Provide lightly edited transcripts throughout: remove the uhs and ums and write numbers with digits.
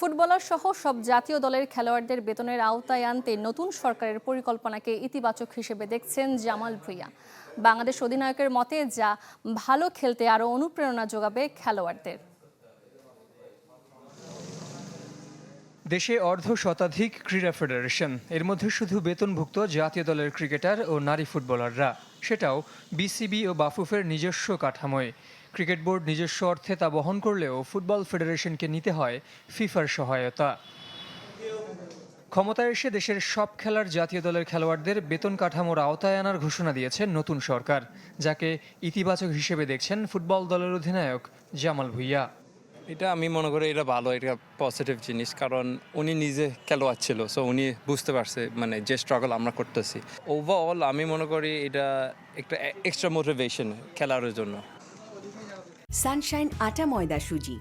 Footballer সহ সব জাতীয় দলের খেলোয়াড়দের বেতনের আওতায় আনতে নতুন সরকারের পরিকল্পনাকে ইতিবাচক হিসেবে দেখছেন জামাল ভুঁইয়া। বাংলাদেশ অধিনায়কের মতে যা ভালো খেলতে আরও অনুপ্রেরণা যোগাবে খেলোয়াড়দের। দেশে অর্ধশতাধিক ক্রীড়া ফেডারেশন, এর মধ্যে শুধু বেতনভুক্ত জাতীয় দলের ক্রিকেটার ও নারী ফুটবলাররা, সেটাও বিসিবি ও বাফুফের নিজস্ব কাঠামোয়। ক্রিকেট বোর্ড নিজস্ব অর্থে তা বহন করলেও ফুটবল ফেডারেশনকে নিতে হয় ফিফার সহায়তা। ক্ষমতায় এসে দেশের সব খেলার জাতীয় দলের খেলোয়াড়দের বেতন কাঠামোর আওতায় আনার ঘোষণা দিয়েছে নতুন সরকার, যাকে ইতিবাচক হিসেবে দেখছেন ফুটবল দলের অধিনায়ক জামাল ভুঁইয়া। এটা আমি মনে করি এটা ভালো, এটা পজিটিভ জিনিস, কারণ উনি নিজে খেলোয়াড় ছিল, সো উনি বুঝতে পারছে মানে যে স্ট্রাগল আমরা করতেছি। ওভারঅল আমি মনে করি এটা একটা এক্সট্রা মোটিভেশন খেলার জন্য। সানশাইন আটা ময়দা সুজি।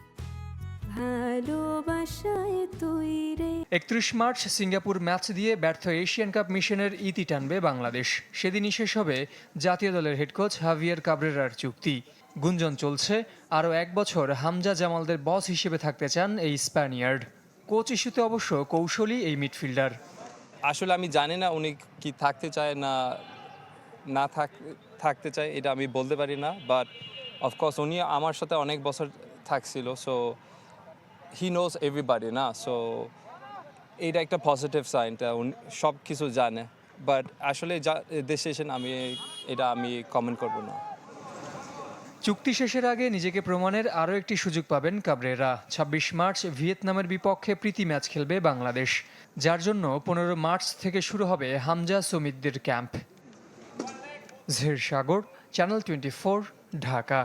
31 মার্চ সিঙ্গাপুর ম্যাচ দিয়ে ব্যর্থ এশিয়ান কাপ মিশনের ইতি টানবে বাংলাদেশ। সেদিনই শেষ হবে জাতীয় দলের হেড কোচ হাভিয়ের কাবরেরার চুক্তি। গুঞ্জন চলছে আরও 1 বছর হামজা জামালদের বস হিসেবে থাকতে চান এই স্প্যানিয়ার্ড। কোচ ইস্যুতে অবশ্য কৌশলী এই মিডফিল্ডার। আসলে আমি জানি না উনি কি থাকতে চায় না থাকতে চায়, এটা আমি বলতে পারি না, বাট অফকোর্স উনি আমার সাথে অনেক বছর থাকছিল, সো হি নোজ এভরিবাডি না, সো এটা একটা পজিটিভ সাইন, সব কিছু জানে। বাট আসলে ডিসিশন আমি কমেন্ট করবো না। চুক্তি শেষের আগে নিজেকে প্রমাণের আরও একটি সুযোগ পাবেন কাবরেরা। 26 মার্চ ভিয়েতনামের বিপক্ষে প্রীতি ম্যাচ খেলবে বাংলাদেশ, যার জন্য 15 মার্চ থেকে শুরু হবে হামজা সুমিতদের ক্যাম্প। জহির সাগর, চ্যানেল 24, ঢাকা।